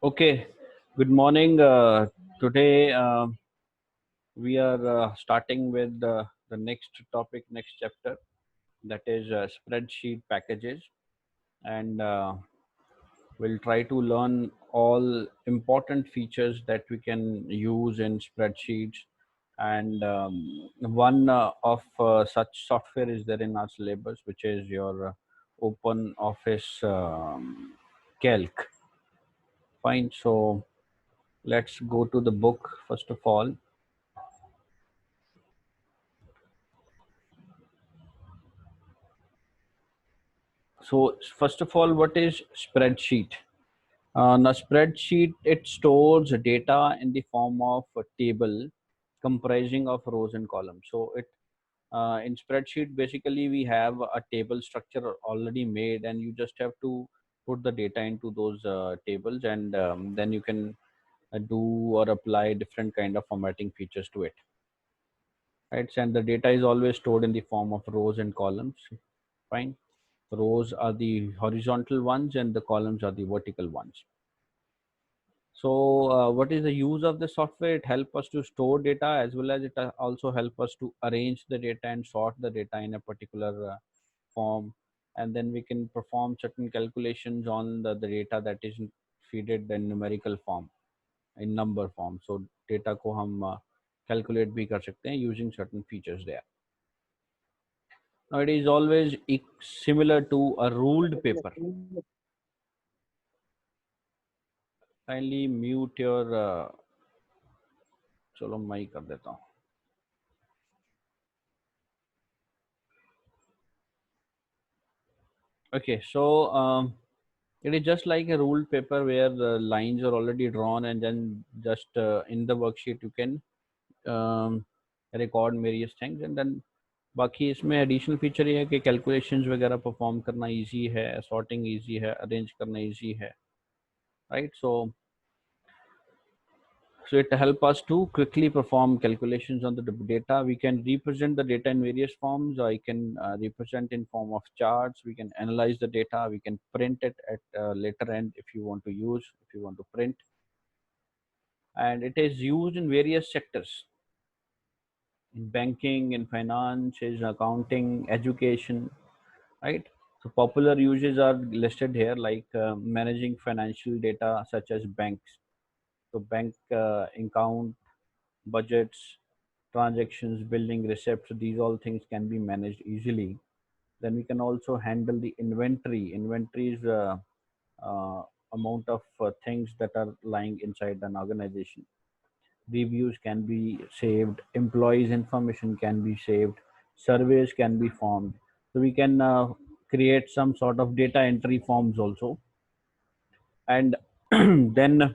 Okay, good morning. Today we are starting with the next topic, next chapter, that is spreadsheet packages, and we'll try to learn all important features that we can use in spreadsheets. And one of such software is there in our syllabus, which is your Open Office Calc. Fine. So let's go to the book first of all. So first of all, what is spreadsheet? A spreadsheet, it stores data in the form of a table comprising of rows and columns. So it in spreadsheet, basically we have a table structure already made, and you just have to put the data into those tables, and then you can do or apply different kind of formatting features to it. Right, and the data is always stored in the form of rows and columns. Fine. Rows are the horizontal ones and the columns are the vertical ones. So what is the use of the software? It helps us to store data, as well as it also help us to arrange the data and sort the data in a particular form. And then we can perform certain calculations on the data that is feeded in numerical form, in number form. So data को हम calculate भी कर सकते हैं using certain features there. Now it is always similar to a ruled paper. Kindly mute your चलो मैं ही कर देता हूँ. Okay, so it is just like a ruled paper where the lines are already drawn, and then just in the worksheet you can record various things, and then बाकी इसमें additional feature ये है कि कैलकुलेशंस वगैरह perform करना easy है, sorting easy है, arrange करना इजी है, right. So it helps us to quickly perform calculations on the data. We can represent the data in various forms. I can represent in form of charts. We can analyze the data. We can print it at later end if you want to use, if you want to print. And it is used in various sectors, in banking, in finance, in accounting, education, right? So popular uses are listed here, like managing financial data such as banks. So bank account, budgets, transactions, billing, receipts, these all things can be managed easily. Then we can also handle the inventory. Inventory is uh, amount of things that are lying inside an organization. Reviews can be saved, employees information can be saved, surveys can be formed. So we can create some sort of data entry forms also. And then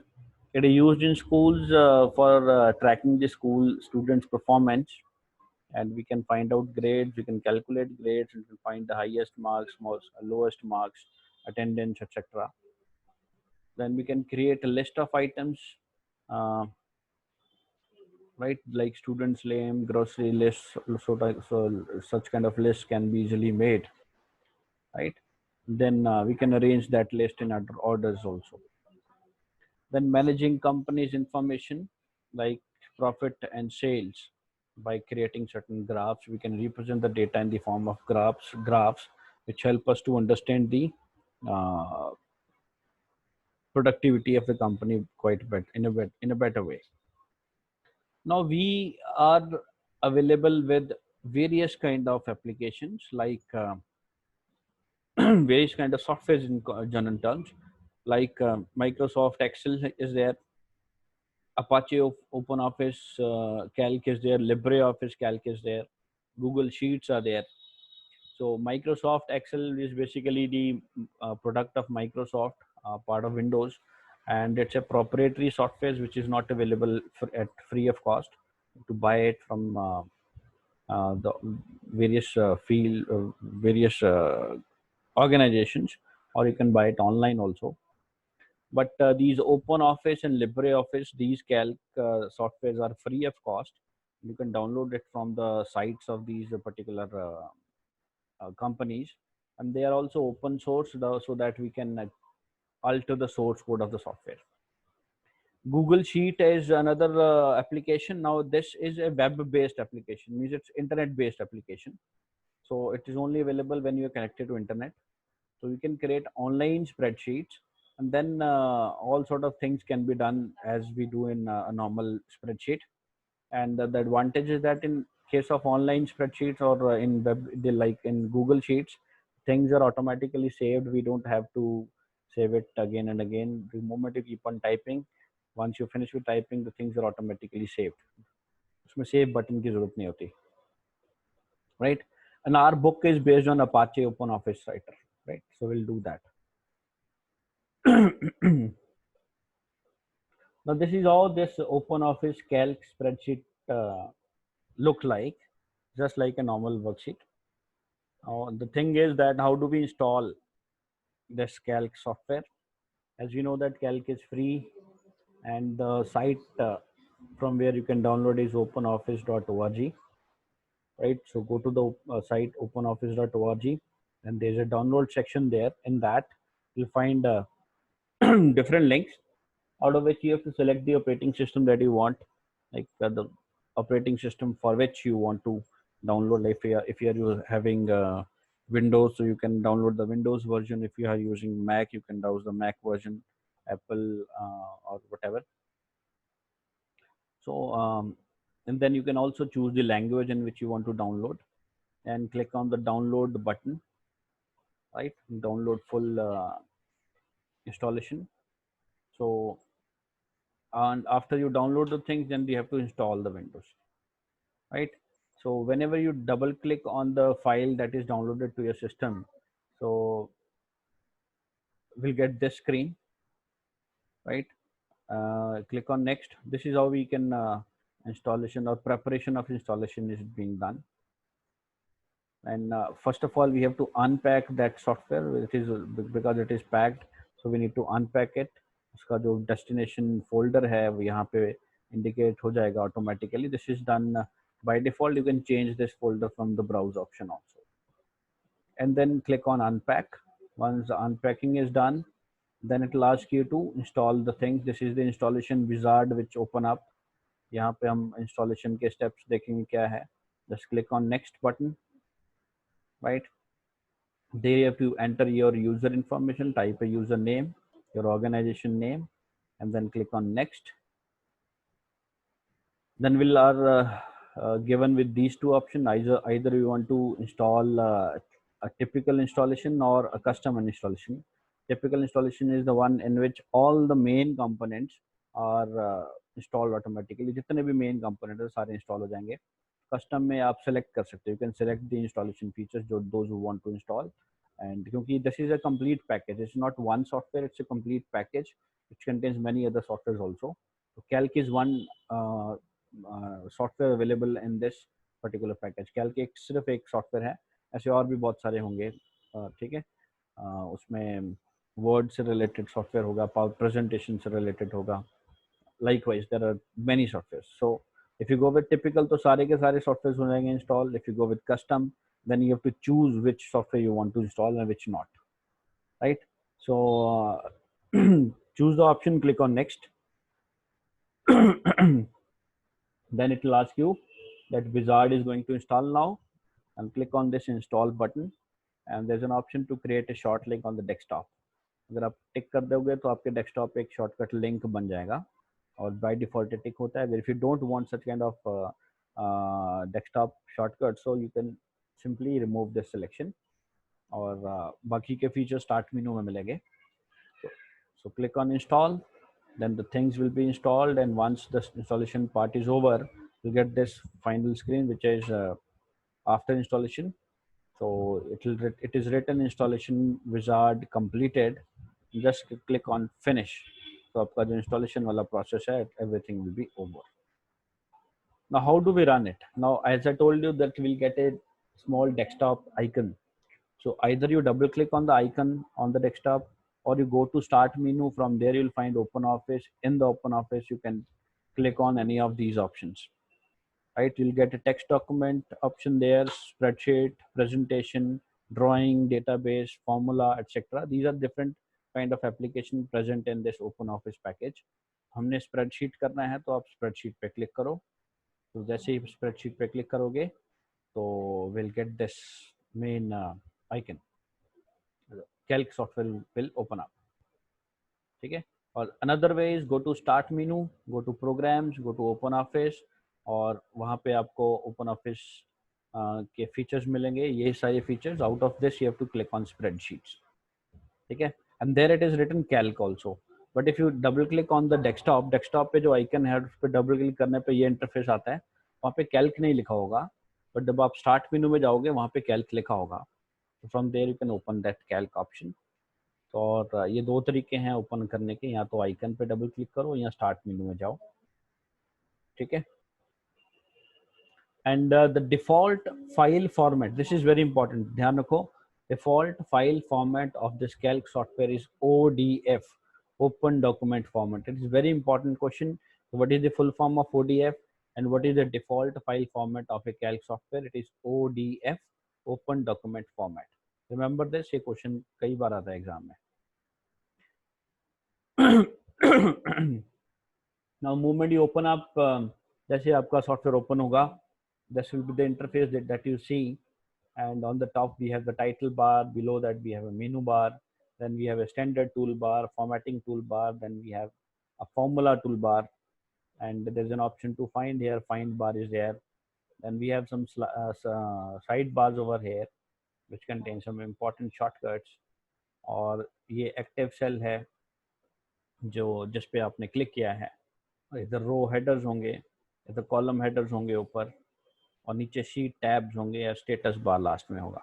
it is used in schools for tracking the school students performance, and we can find out grades, we can calculate grades, we can find the highest marks, most lowest marks, attendance, etc. Then we can create a list of items, uh, right, like students name, grocery list. So such kind of lists can be easily made, right. Then we can arrange that list in other orders also. Then managing companies information, like profit and sales, by creating certain graphs. We can represent the data in the form of graphs which help us to understand the uh, productivity of the company quite bit in a better way. Now we are available with various kind of applications, like various kind of softwares in general terms, like Microsoft Excel is there, Apache of OpenOffice Calc is there, LibreOffice Calc is there, Google Sheets are there. So Microsoft Excel is basically the product of Microsoft, part of Windows, and it's a proprietary software which is not available at free of cost. To buy it from the various various organizations, or you can buy it online also. But these OpenOffice and LibreOffice, these calc softwares are free of cost. You can download it from the sites of these particular companies, and they are also open source, so that we can alter the source code of the software. Google Sheet is another application. Now this is a web-based application, means it's internet-based application. So it is only available when you're connected to internet. So you can create online spreadsheets, and then all sort of things can be done as we do in a normal spreadsheet. And the advantage is that in case of online spreadsheets or in web, like in Google Sheets, things are automatically saved. We don't have to save it again and again. The moment you keep on typing, once you finish with typing, the things are automatically saved. उसमें save button की जरूरत नहीं होती, right? And our book is based on Apache OpenOffice Writer, right? So we'll do that. Now this is how this OpenOffice Calc spreadsheet look like, just like a normal worksheet. The thing is that how do we install this Calc software? As you know that Calc is free, and the site from where you can download is openoffice.org, right? So go to the site openoffice.org, and there's a download section there. In that, you'll find different links, out of which you have to select the operating system that you want, like the operating system for which you want to download. If you are having Windows, so you can download the Windows version. If you are using Mac, you can download the Mac version, Apple or whatever. So and then you can also choose the language in which you want to download, and click on the download button, right? Download full installation. So, and after you download the things, then you have to install the Windows, right? So whenever you double click on the file that is downloaded to your system, so we'll get this screen, right? Click on next. This is how we can installation or preparation of installation is being done. And first of all, we have to unpack that software. It is because it is packed, so we need to unpack it. उसका जो destination folder है वो यहाँ पे indicate हो जाएगा automatically. This is done by default. You can change this folder from the browse option also. And then click on unpack. Once the unpacking is done, then it will ask you to install the things. This is the installation wizard which open up. यहाँ पे हम installation के steps देखेंगे क्या है. Just click on next button, right? There you have to enter your user information, type a username, your organization name, and then click on next. Then we'll are given with these two options. Either you want to install a typical installation or a custom installation. Typical installation is the one in which all the main components are installed automatically. जितने भी main components हैं सारे install हो जाएंगे. Custom में आप select कर सकते हो. You can select the installation features जो those who want to install. And क्योंकि this is a complete package, it's not one software, it's a complete package which contains many other softwares also. So Calc is one software available in this particular package. Calc एक सिर्फ एक software है, ऐसे और भी बहुत सारे होंगे, ठीक है. उसमें word से related software होगा, power presentation से related होगा. Likewise, there are many softwares. So if you go with typical, तो सारे के सारे softwares हो जाएंगे install. If you go with custom, then you have to choose which software you want to install and which not, right? So choose the option, click on next. Then it will ask you that wizard is going to install now, and click on this install button, and there's an option to create a short link on the desktop. अगर आप टिक कर दोगे तो आपके desktop पे एक shortcut link बन जाएगा, और बाय डिफॉल्ट टिक होता है. If you don't want such kind of desktop shortcut, so you can simply remove this selection, और बाकी के फीचर स्टार्ट मेनू में मिलेंगे. So click on install, then the things will be installed, and once the installation part is over, you get this final screen which is after installation. So it is written installation wizard completed. Just click on finish. So आपका जो installation वाला process है, everything will be over. Now how do we run it? Now as I told you that we'll get a small desktop icon. So either you double click on the icon on the desktop, or you go to start menu. From there you'll find OpenOffice. In the OpenOffice you can click on any of these options, right? You'll get a text document option there, spreadsheet, presentation, drawing, database, formula, etc. These are different kind of application present in this OpenOffice package. हमने spreadsheet करना है तो आप spreadsheet पे click करो। तो जैसे ही spreadsheet पे क्लिक करोगे तो will get this main icon, Calc software will open up. ठीक है, और another way is go to start menu, go to programs, go to OpenOffice, और वहाँ पे आपको ओपन ऑफिस के फीचर्स मिलेंगे, ये सारे features. Out of this you have to click on spreadsheets. ठीक है, and there it is written Calc also, but if you double click on the desktop, desktop पे जो आइकन है उस पर डबल क्लिक करने पे ये इंटरफेस आता है, वहाँ पे कैल्क नहीं लिखा होगा, बट जब आप स्टार्ट मेनू में जाओगे वहाँ पे कैल्क लिखा होगा। From there you can open that Calc option. तो और ये दो तरीके हैं ओपन करने के, या तो आइकन पे डबल क्लिक करो या स्टार्ट मेनू में जाओ। ठीक है, and the default file format, this is very important, ध्यान रखो। Default file format of this Calc software is ODF, open document format. It is very important question, what is the full form of ODF and what is the default file format of A Calc software? It is ODF, open document format. Remember this, ये question कई बार आता है exam में। Now movement you open up, जैसे आपका software open होगा, this will be the interface that you see, and on the top we have the title bar, below that we have a menu bar, then we have a standard toolbar, formatting toolbar, then we have a formula toolbar, and there's an option to find here, find bar is there, then we have some sidebars over here which contain some important shortcuts, और ये active cell है जो जिस पे आपने click किया है, इधर रो हेडर्स होंगे, इधर कॉलम हेडर्स होंगे ऊपर, और नीचे शीट टैब्स होंगे या स्टेटस बार लास्ट में होगा।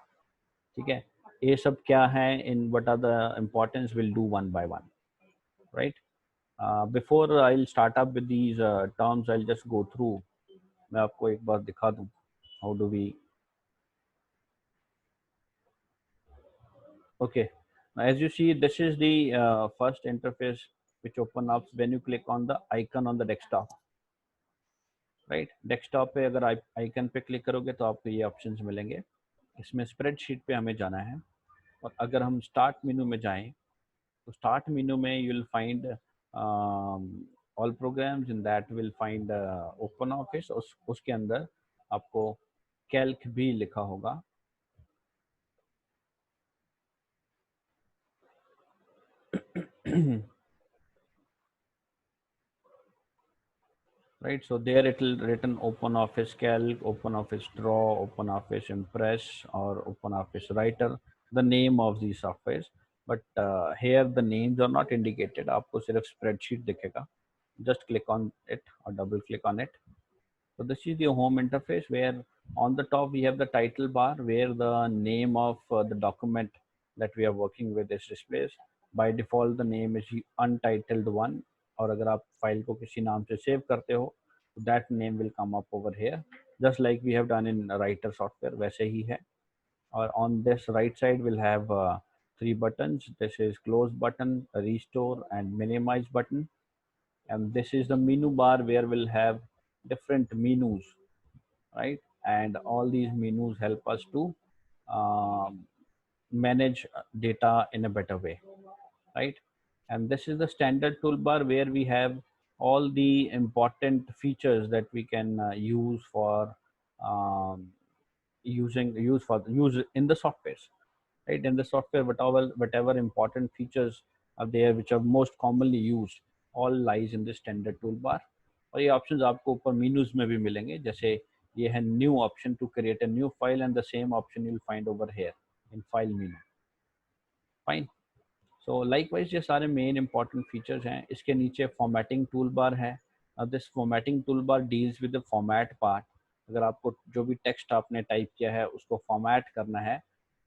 ठीक है, ये सब क्या है, in what are the importance, will do one by one, right. Before I will start up with these terms, I will just go through, मैं आपको एक बार दिखा दूं how do we. Okay, as you see, this is the first interface which open up when you click on the icon on the desktop, right? Desktop पे अगर icon पे click करोगे तो आपको ये ऑप्शंस मिलेंगे। इसमें स्प्रेडशीट पे हमें जाना है, और अगर हम स्टार्ट मेनू में जाएं तो स्टार्ट मेनू में you will find all programmes, in that will find open office, उसके अंदर आपको कैल्क भी लिखा होगा। Right, so there it will written open office calc, open office draw, open office impress, or open office writer, the name of these softwares, but here the names are not indicated, आपको सिर्फ spreadsheet दिखेगा, just click on it or double click on it. So this is the home interface, where on the top we have the title bar where the name of the document that we are working with is displayed. By default the name is untitled one, और अगर आप file को किसी नाम से save करते हो तो that name will come up over here, just like we have done in writer software, वैसे ही है। और on this right side we'll have three buttons. This is close button, restore, and minimize button, and this is the menu bar where we'll have different menus, right? And all these menus help us to um, manage data in a better way, right? And this is the standard toolbar where we have all the important features that we can use for um, use in the softwares, right? In the software, whatever important features are there which are most commonly used, all lies in the standard toolbar. और ये options आपको ऊपर menus में भी मिलेंगे, जैसे ये है new option to create a new file, and the same option you will find over here in file menu. Fine, so likewise ये सारे मेन इंपॉर्टेंट फीचर्स हैं। इसके नीचे फॉर्मेटिंग टूल बार है। अब this formatting tool bar deals with the format part. अगर आपको जो भी टेक्स्ट आपने टाइप किया है उसको फॉर्मेट करना है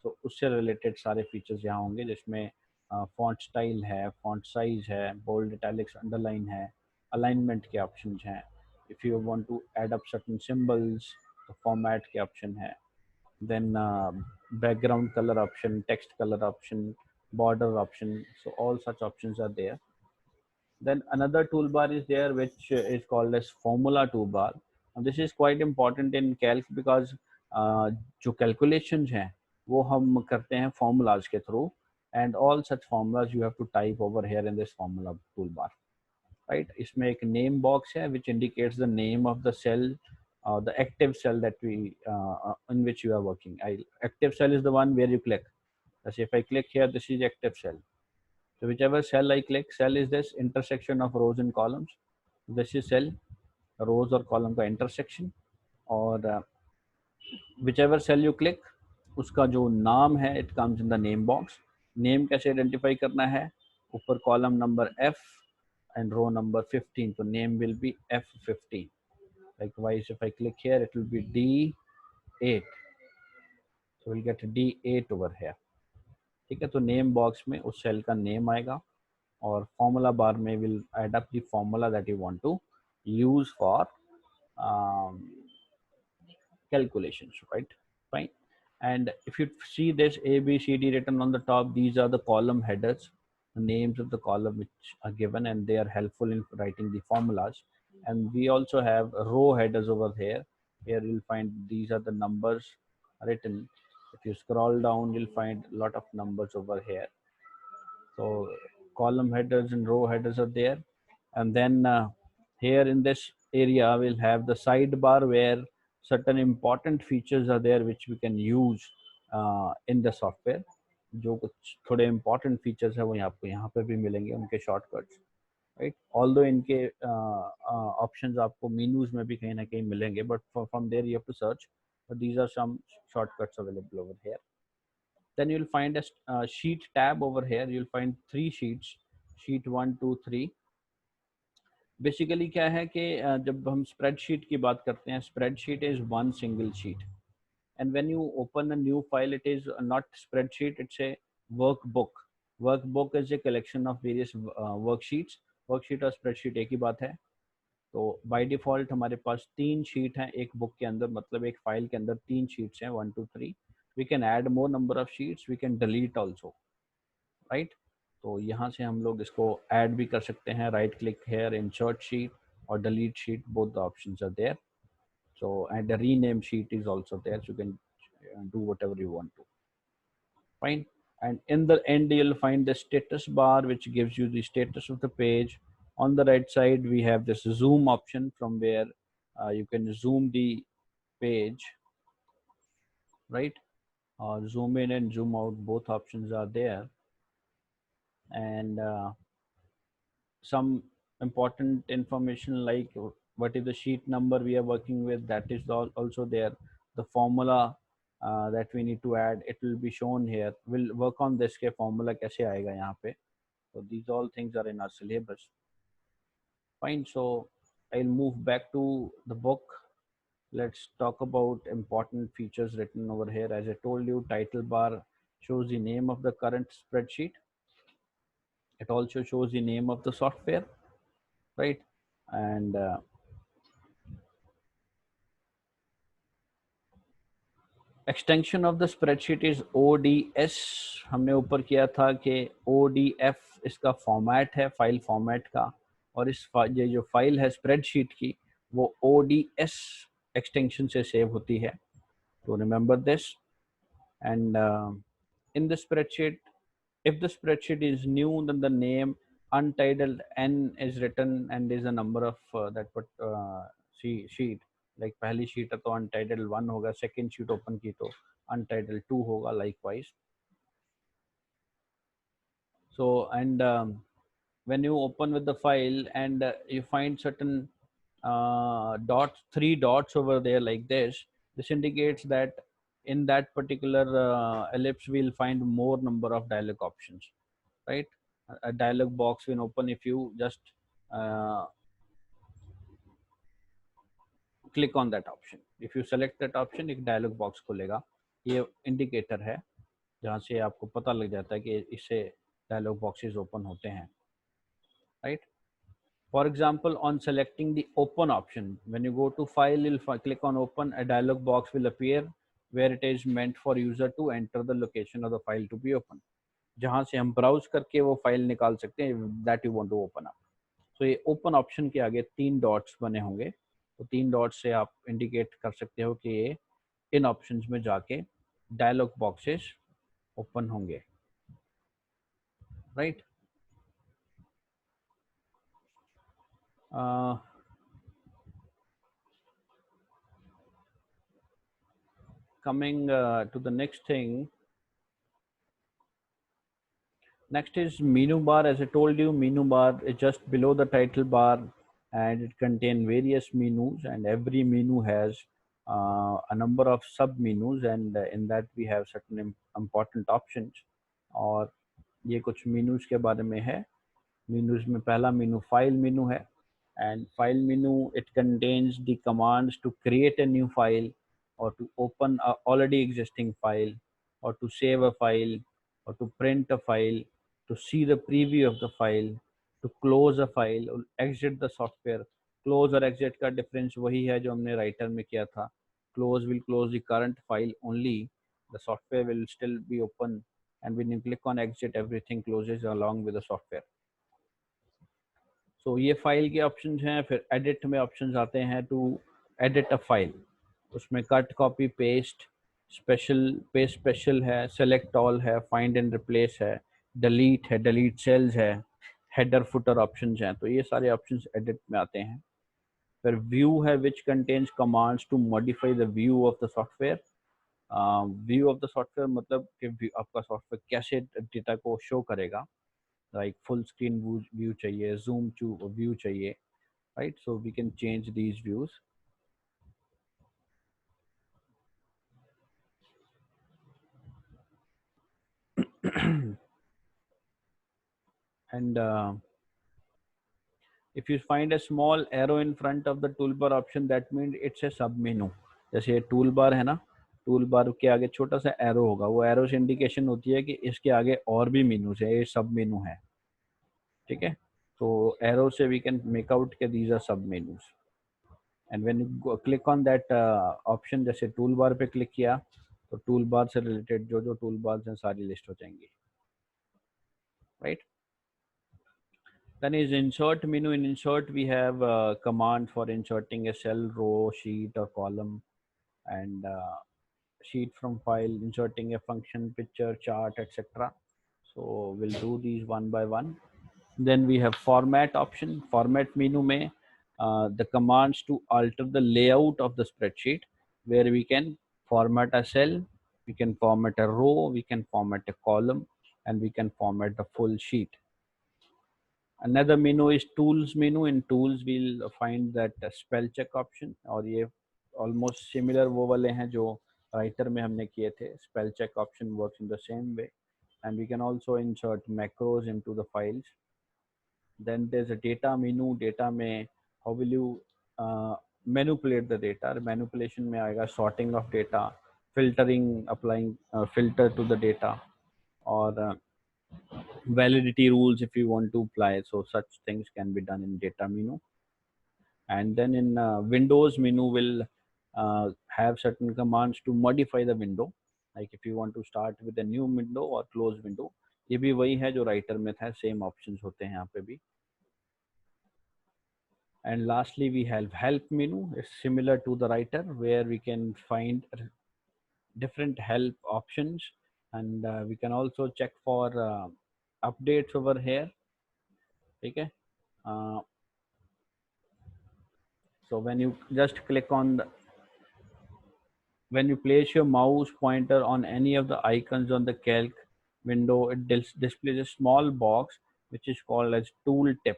तो उससे रिलेटेड सारे फीचर्स यहाँ होंगे, जिसमें फॉन्ट स्टाइल है, फॉन्ट साइज है, बोल्ड, इटैलिक्स, अंडरलाइन है, अलाइनमेंट के ऑप्शन हैं। If you want to add up certain symbols तो फॉर्मेट के ऑप्शन है। then background color option, text color option, border option, so all such options are there. Then another toolbar is there which is called as formula toolbar, and this is quite important in calc because जो calculations हैं वो हम करते हैं formulas के through, and all such formulas you have to type over here in this formula toolbar, right? इसमें एक name box है which indicates the name of the cell, the active cell that we in which you are working. Active cell is the one where you click. As if I click here, this is active cell. So whichever cell I click, cell is this intersection of rows and columns. This is cell, rows और column का intersection. और whichever cell you click, उसका जो नाम है it comes in the name box. Name कैसे identify करना है? ऊपर column number F and row number 15. So name will be F15. Likewise, if I click here, it will be D8. So we'll get D8 over here. ठीक है, तो name box में उस cell का नेम आएगा और फॉर्मूला बार में will add up the formula that you want to use for calculations, right? Fine. And if you see this A, B, C, D written on the top, these are the column headers, the names of the column which are given, and they are helpful in writing the formulas. And we also have row headers over here. Here you'll find these are the numbers written. If you scroll down, you'll find a lot of numbers over here. So column headers and row headers are there. And then here in this area, we'll have the sidebar where certain important features are there which we can use in the software. जो कुछ थोड़े important features है वो आपको यहाँ पे भी मिलेंगे उनके shortcuts, right? Although इनके options आपको menus में भी कहीं ना कहीं मिलेंगे, but from there you have to search. But these are some shortcuts available over here. Then you'll find a sheet tab over here. You'll find 3 sheets, sheet 1, 2, 3. Basically क्या है कि जब हम स्प्रेडशीट की बात करते हैं, spreadsheet is one single sheet, and when you open a new file, it is not spreadsheet, it's a workbook. Workbook is a collection of various worksheets. Worksheet और स्प्रेडशीट एक ही बात है. तो बाय डिफॉल्ट हमारे पास 3 शीट हैं एक book के अंदर, मतलब एक फाइल के अंदर 3 शीट्स हैं, 1, 2, 3. We can add more number of sheets, we can delete also, right? तो यहाँ से हम लोग इसको ऐड भी कर सकते हैं. Right click here, insert sheet और delete sheet, both the options are there. So and the rename sheet is also there, so you can do whatever you want to. Fine. And in the end you'll find the status bar which gives you the status of the page. On the right side we have this zoom option from where you can zoom the page, right? Zoom in and zoom out, both options are there. And some important information like what is the sheet number we are working with, that is also there. The formula that we need to add, it will be shown here. We'll work on this के formula कैसे आएगा यहाँ पे. So these all things are in our syllabus. Fine. So I'll move back to the book. Let's talk about important features written over here. As I told you, title bar shows the name of the current spreadsheet. It also shows the name of the software, right? And extension of the spreadsheet is ODS. हमने ऊपर किया था कि ODF इसका format है, file format का, और ये जो फाइल है स्प्रेडशीट की वो ODS एक्सटेंशन से सेव होती है. तो remember this. And in the spreadsheet, if the spreadsheet is new, then the name untitled N is written and is a number of that sheet. Like पहली sheet है तो untitled 1 होगा, second sheet open की तो untitled 2 होगा, likewise. So and when you open with the file and you find certain dots, 3 dots over there like this indicates that in that particular ellipse we'll find more number of dialog options, right? A dialog box will open if you just click on that option. If you select that option, एक dialog box खुलेगा. ये indicator है जहाँ से आपको पता लग जाता है कि इससे dialog boxes open होते हैं, right? For example, on selecting the open option, when you go to file, you'll click on open, a dialog box will appear where it is meant for user to enter the location of the file to be open. जहाँ से हम browse करके वो file निकाल सकते हैं that you want to open up. So ये open option के आगे 3 डॉट्स बने होंगे, तो 3 डॉट्स से आप इंडिकेट कर सकते हो कि ये इन ऑप्शंस में जाके डायलॉग बॉक्सेस ओपन होंगे, right? uh, Coming to the next thing. Next is menu bar. As I told you, menu bar is just below the title bar, and it contains various menus, and every menu has a number of sub menus, and in that we have certain important options. और ये कुछ menus के बारे में है. Menus में पहला menu file menu है, and file menu, it contains the commands to create a new file, or to open a already existing file, or to save a file, or to print a file, to see the preview of the file, to close a file, or exit the software. Close और exit का difference वही है जो हमने writer में किया था. Close will close the current file only. The software will still be open, and when you click on exit, everything closes along with the software. So ये फाइल के ऑप्शंस हैं. फिर एडिट में ऑप्शंस आते हैं टू एडिट अ फाइल. उसमें cut copy paste, special है, select all है, फाइंड एंड रिप्लेस है, डिलीट है, डिलीट सेल्स है, हेडर फुटर ऑप्शंस हैं. तो ये सारे ऑप्शंस एडिट में आते हैं. फिर व्यू है, which contains commands to modify the view of the software. View of the software मतलब कि आपका सॉफ्टवेयर कैसे डेटा को शो करेगा. लाइक फुल स्क्रीन व्यू चाहिए, जूम टू व्यू चाहिए, right? So we can change these views. And if you find a small arrow in front of the toolbar option, that means it's a sub menu. जैसे tool bar है ना, tool bar के आगे छोटा सा arrow होगा, वो arrow से इंडिकेशन होती है कि इसके आगे और भी मेनूज है, ये सब मेनू है. ठीक है, तो एरो से वी कैन मेक आउट के दीज आर सब menus. And when you click on that option, जैसे टूल बार पे क्लिक किया तो टूल बार से रिलेटेड जो जो टूल बार हैं सारी लिस्ट हो जाएंगी, right. Then is insert menu. In insert, we have a command for inserting a cell, row, sheet, or column, and sheet from file, inserting a function, picture, chart, etc. So we'll do these one by one. Then we have format option. Format menu में the commands to alter the layout of the spreadsheet, where we can format a cell, we can format a row, we can format a column, and we can format the full sheet. Another menu is tools menu. In tools we'll find that spell check option, और ये almost similar वो वाले हैं जो writer में हमने किए थे. Spell check option works in the same way, and we can also insert macros into the files. Then there's a data menu. Data में how will you manipulate the data. Manipulation में आएगा sorting of data, filtering, applying filter to the data, or validity rules if you want to apply. So such things can be done in data menu. And then in Windows menu will have certain commands to modify the window. Like if you want to start with a new window or close window, ये भी वही है जो writer में था, same options होते हैं यहाँ पे भी. And lastly we have help menu. It's similar to the writer, where we can find different help options, and we can also check for updates over here. Okay. So when you just click on when you place your mouse pointer on any of the icons on the calc window, it displays a small box which is called as tool tip.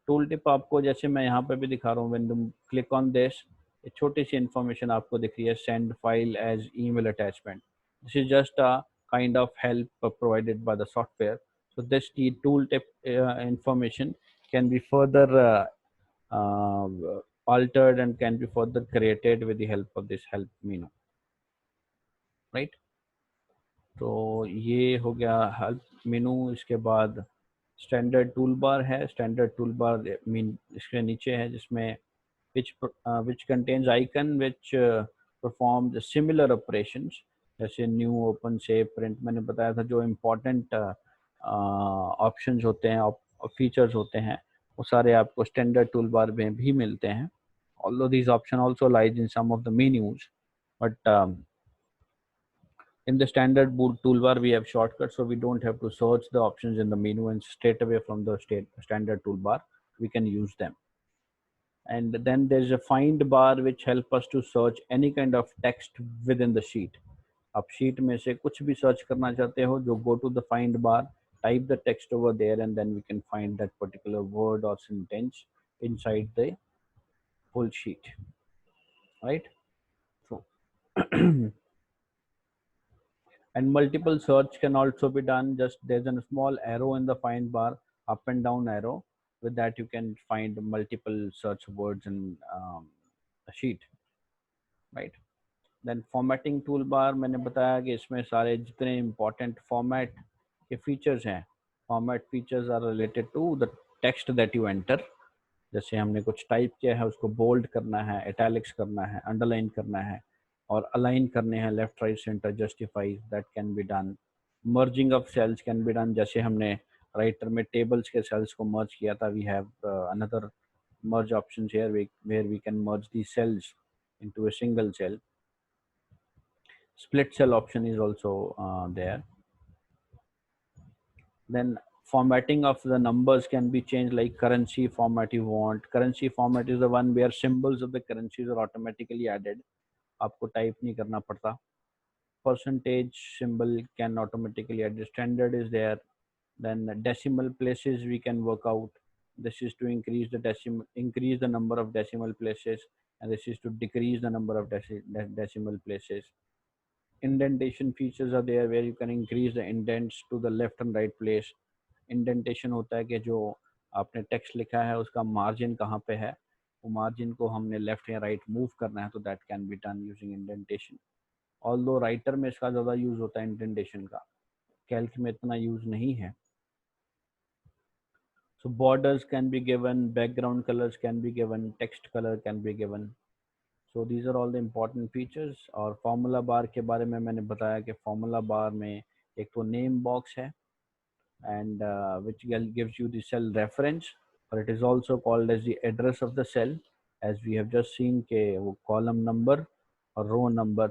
Tool tip आपको, जैसे मैं यहाँ पे भी दिखा रहा हूँ, when you click on this, एक छोटी सी इंफॉर्मेशन आपको दिख रही है, send file as email attachment. This is just a kind of help provided by the software. So this tool tip information can be further altered and can be further created with the help of this help menu, right? तो ये हो गया help मेनू. इसके बाद standard tool bar है. Standard tool bar mean इसके नीचे है, जिसमें which contains icon which perform the similar operations, जैसे न्यू, ओपन, सेव, प्रिंट. मैंने बताया था जो इम्पोर्टेंट ऑप्शंस होते हैं और फीचर्स होते हैं वो सारे आपको स्टैंडर्ड टूल बार में भी मिलते हैं. Although these options also lies in some of the menus, but in the standard boot toolbar we have shortcuts, so we don't have to search the options in the menu, and straight away from the standard toolbar we can use them. and then there's a find bar which help us to search any kind of text within the sheet. आप sheet में से कुछ भी search करना चाहते हो, जो go to the find bar, type the text over there, and then we can find that particular word or sentence inside the full sheet, right? So and multiple search can also be done. Just there's a small arrow in the find bar, up and down arrow. With that you can find multiple search words in a sheet, right? Then formatting toolbar, मैंने बताया कि इसमें सारे जितने important format के features हैं, format features are related to the text that you enter. जैसे हमने कुछ टाइप किया है उसको बोल्ड करना है, इटैलिक्स करना है, अंडरलाइन करना है, और अलाइन करने हैं left right centre, justify, that can be done. Merging of cells can be done, जैसे हमने राइटर में टेबल्स के सेल्स को मर्ज किया था. We have another merge options here where we can merge these cells into a single cell. Split cell option is also there. Then formatting of the numbers can be changed, like currency format you want. Currency format is the one where symbols of the currencies are automatically added. आपको type नहीं करना पड़ता. Percentage symbol can automatically add. Standard is there. Then decimal places we can work out. This is to increase the number of decimal places, and this is to decrease the number of decimal places. Indentation features are there where you can increase the indents to the left and right place. Indentation होता है कि जो आपने text लिखा है उसका margin कहाँ पे है, वो मार्जिन को हमने लेफ्ट या राइट मूव करना है, तो that can be done using indentation. Although writer में इसका ज़्यादा यूज़ होता है इंडेंटेशन का, कैल्क में इतना यूज़ नहीं है. So borders can be given, background colors can be given, text color can be given. So these are all the important features. और formula bar के बारे में मैंने बताया कि formula bar में एक तो name box है, and which gives you the cell reference, or it is also called as the address of the cell, as we have just seen के वो column number और row number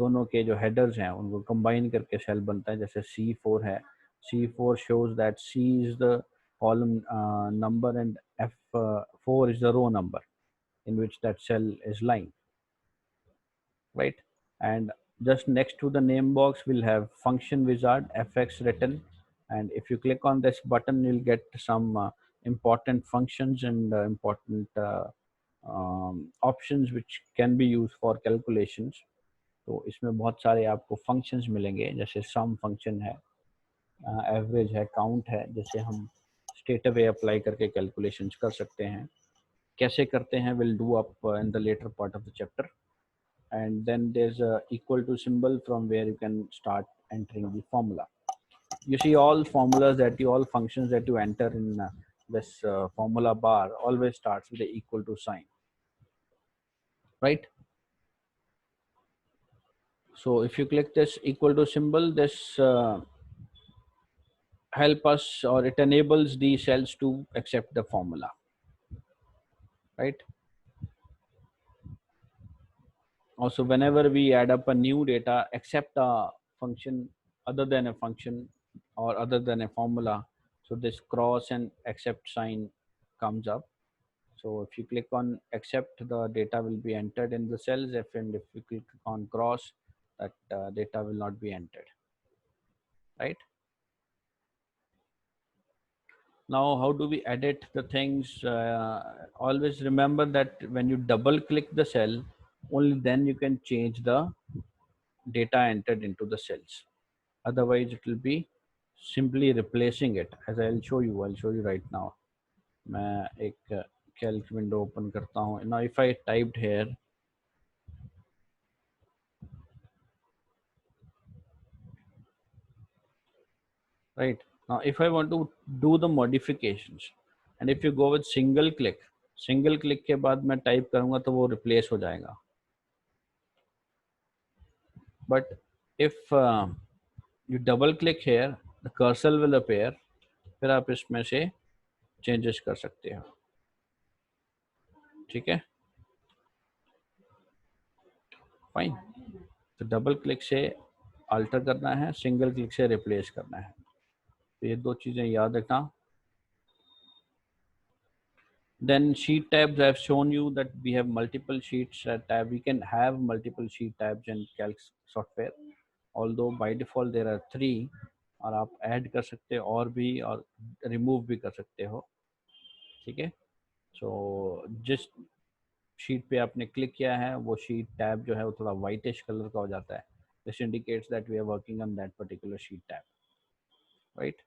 दोनों के जो headers हैं उनको combine करके cell बनता है. जैसे C4 है, C4 shows that C is the column number and F4 is the row number in which that cell is lying, right? And just next to the name box we'll have function wizard, fx written, and if you click on this button you'll get some important functions and important options which can be used for calculations. तो इसमें बहुत सारे आपको functions मिलेंगे, जैसे sum function है, average है, count है, जैसे हम straight away apply करके calculations कर सकते हैं. कैसे करते हैं we'll do up in the later part of the chapter. And then there's a equal to symbol from where you can start entering the formula. You see all functions that you enter in this formula bar always starts with the equal to sign, right? So if you click this equal to symbol, this help us, or it enables the cells to accept the formula, right? Also, whenever we add up a new data, accept a function other than a function or other than a formula, so this cross and accept sign comes up. So if you click on accept, the data will be entered in the cells. If you click on cross, that data will not be entered, right? Now, how do we edit the things? Always remember that when you double click the cell, only then you can change the data entered into the cells. Otherwise it will be simply replacing it, as I'll show you right now. मैं एक calc window open करता हूँ. Now if I typed here, right, now if I want to do the modifications, and if you go with single click के बाद मैं type करूँगा तो वो replace हो जाएगा. But if you double click here, the cursor will appear, फिर आप इसमें से changes कर सकते हो, ठीक है? Fine. तो डबल क्लिक से अल्टर करना है, सिंगल क्लिक से रिप्लेस करना है. तो ये दो चीज़ें याद रखना. Then sheet tabs, I have shown you that we have multiple sheets tab. We can have multiple sheet tabs in calc software, although by default there are 3, और आप ऐड कर सकते हो और भी, और रिमूव भी कर सकते हो, ठीक है। सो जिस शीट पे आपने क्लिक किया है वो शीट टैब जो है वो थोड़ा वाइटिश कलर का हो जाता है, this indicates that we are working on that particular sheet tab, right.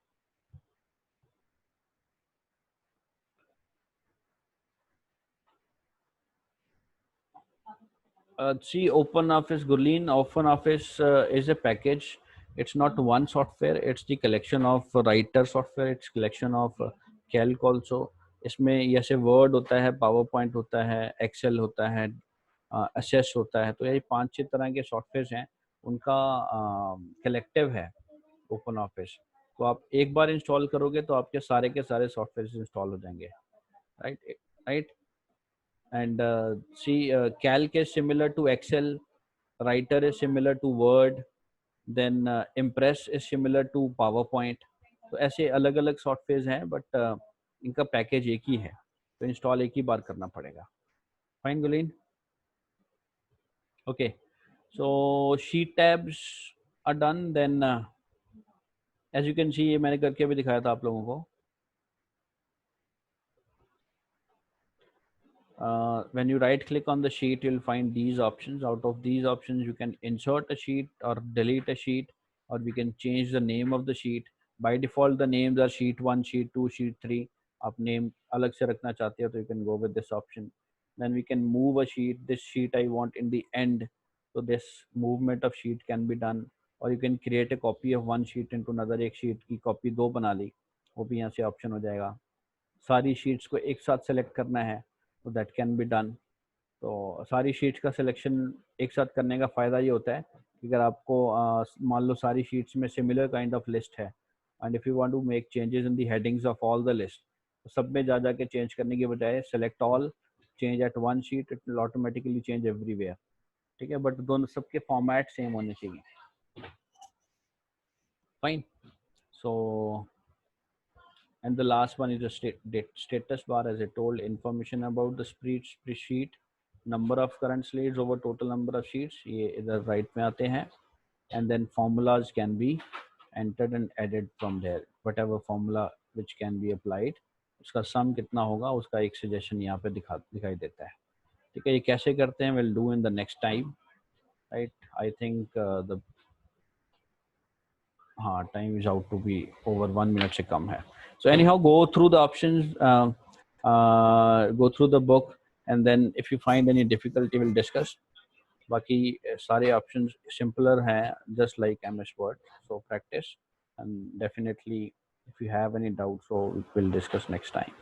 See, OpenOffice, Gurleen, OpenOffice is a package. It's not one software. It's the collection of writer software. It's collection of calc also. इसमें जैसे word होता है, power point होता है, Excel होता है, assess होता है, तो ये 5-6 तरह के सॉफ्टवेयर हैं, उनका कलेक्टिव है ओपन ऑफिस। तो आप एक बार इंस्टॉल करोगे तो आपके सारे के सारे सॉफ्टवेयर इंस्टॉल हो जाएंगे, right right. And see, calc is similar to excel, writer is similar to word, then impress is similar to powerpoint। तो ऐसे अलग अलग सॉफ्टवेयर हैं, बट इनका पैकेज एक ही है, तो इंस्टॉल एक ही बार करना पड़ेगा। Fine Gurleen, okay. So sheet tabs are done. Then as you can see, ये मैंने करके भी दिखाया था आप लोगों को। When you right click on the sheet, you'll find these options. Out of these options, you can insert a sheet or delete a sheet, or we can change the name of the sheet. By default, the names are sheet 1, sheet 2, sheet 3. आप name अलग से रखना चाहते हो तो you can go with this option. Then we can move a sheet. This sheet I want in the end, so this movement of sheet can be done. Or you can create a copy of one sheet into another. एक sheet की copy 2 बना ली, वो भी यहाँ से option हो जाएगा। सारी शीट्स को एक साथ सेलेक्ट करना है तो दैट कैन बी डन। तो सारी शीट्स का सिलेक्शन एक साथ करने का फ़ायदा ये होता है कि अगर आपको मान लो सारी शीट्स में सिमिलर काइंड ऑफ लिस्ट है, and if you want to make changes in the headings of all the list, तो सब में जा के चेंज करने की बजाय select all, change at one sheet, it will automatically change everywhere, ठीक है। बट दोनों सबके फॉर्मेट सेम होने चाहिए। Fine. So and the last one is the status bar. As I told, information about the sheet, number of current slates over total number of sheets, ये इधर right में आते हैं, and then formulas can be entered and added from there, whatever formula which can be applied, उसका sum कितना होगा उसका एक suggestion यहाँ पे दिखाई देता है, ठीक है। ये कैसे करते हैं we'll do in the next time, right? I think the हाँ time is out to be over 1 minute से कम है। So anyhow go through the options, go through the book, and then if you find any difficulty will discuss. बाकी सारे options simpler हैं, just like MS Word, so practice and definitely if you have any doubt so will discuss next time.